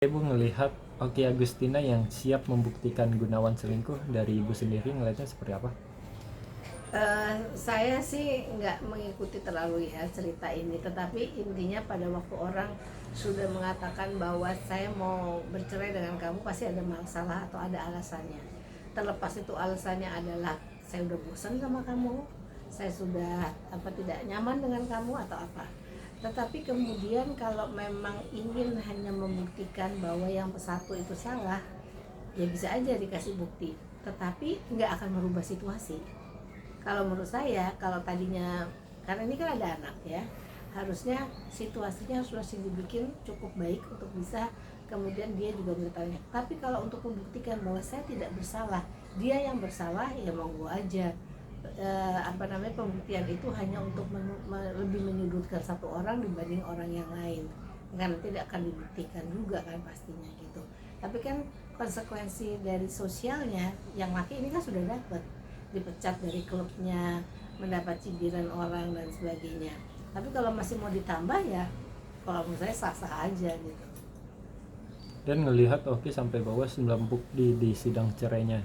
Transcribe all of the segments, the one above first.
Ibu ngelihat Oki Agustina yang siap membuktikan Gunawan selingkuh, dari ibu sendiri ngelihatnya seperti apa? Saya sih nggak mengikuti terlalu ya cerita ini, tetapi intinya pada waktu orang sudah mengatakan bahwa saya mau bercerai dengan kamu pasti ada masalah atau ada alasannya. Terlepas itu alasannya adalah saya udah bosan sama kamu, saya sudah tidak nyaman dengan kamu atau apa. Tetapi kemudian kalau memang ingin hanya membuktikan bahwa yang satu itu salah, ya bisa aja dikasih bukti, tetapi nggak akan merubah situasi. Kalau menurut saya, kalau tadinya, karena ini kan ada anak ya, harusnya situasinya sudah dibikin cukup baik untuk bisa kemudian dia juga bertanya. Tapi kalau untuk membuktikan bahwa saya tidak bersalah, dia yang bersalah, ya monggo aja. Pembuktian itu hanya untuk lebih menyudutkan satu orang dibanding orang yang lain, karena tidak akan dibuktikan juga kan pastinya gitu. Tapi kan konsekuensi dari sosialnya, yang laki ini kan sudah dapat, dipecat dari klubnya, mendapat cibiran orang dan sebagainya. Tapi kalau masih mau ditambah ya, kalau menurut saya sah-sah aja gitu. Dan ngelihat Oki sampai bawa 9 bukti di sidang cerainya.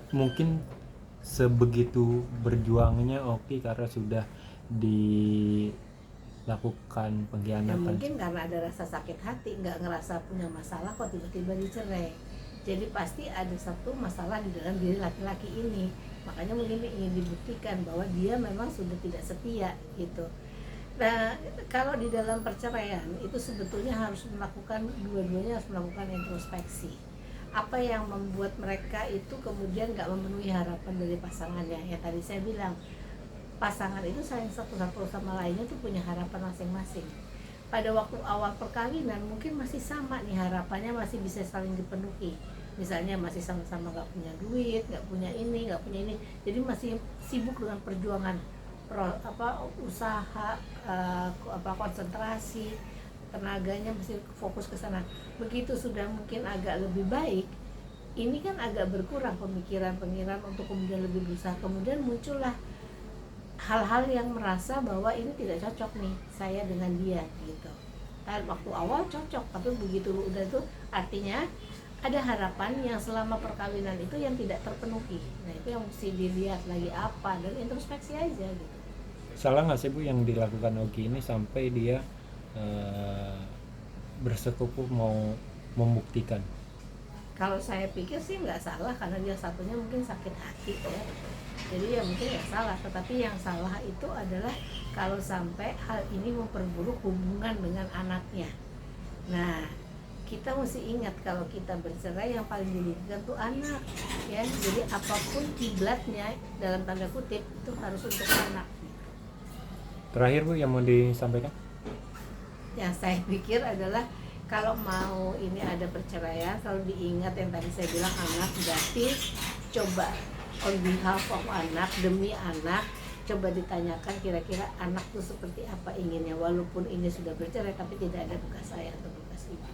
Mungkin sebegitu berjuangnya Oki karena sudah dilakukan Ya pengkhianatan. mungkin karena ada rasa sakit hati, nggak ngerasa punya masalah kok tiba-tiba dicerai. Jadi pasti ada satu masalah di dalam diri laki-laki ini. Makanya mungkin ingin dibuktikan bahwa dia memang sudah tidak setia gitu. Nah, kalau di dalam perceraian itu sebetulnya harus melakukan, dua-duanya harus melakukan introspeksi. Apa yang membuat mereka itu kemudian nggak memenuhi harapan dari pasangannya? Ya tadi saya bilang, pasangan itu saling satu sama lainnya tuh punya harapan masing-masing. Pada waktu awal perkawinan mungkin masih sama nih harapannya, masih bisa saling dipenuhi. Misalnya masih sama-sama nggak punya duit, nggak punya ini, nggak punya ini, jadi masih sibuk dengan perjuangan usaha, konsentrasi tenaganya mesti fokus ke sana. Begitu sudah mungkin agak lebih baik, ini kan agak berkurang pemikiran untuk kemudian lebih berusaha, kemudian muncullah hal-hal yang merasa bahwa ini tidak cocok nih saya dengan dia gitu. Kan waktu awal cocok, tapi begitu udah itu artinya ada harapan yang selama perkawinan itu yang tidak terpenuhi. Nah itu yang mesti dilihat lagi apa, dan introspeksi aja gitu. Salah nggak sih Bu yang dilakukan Oki ini sampai dia bersekukuh mau membuktikan? Kalau saya pikir sih nggak salah, karena dia satunya mungkin sakit hati ya, jadi ya mungkin nggak salah. Tetapi yang salah itu adalah kalau sampai hal ini memperburuk hubungan dengan anaknya. Nah, kita mesti ingat kalau kita bercerai yang paling dirugikan tuh anak ya. Jadi apapun kiblatnya dalam tanda kutip itu harus untuk anak. Terakhir Bu yang mau disampaikan? Yang saya pikir adalah kalau mau ini ada perceraian, selalu diingat yang tadi saya bilang, anak berarti coba on behalf of anak, demi anak, coba ditanyakan kira-kira anak tuh seperti apa inginnya, walaupun ini sudah bercerai tapi tidak ada bekas ayah atau bekas ibu.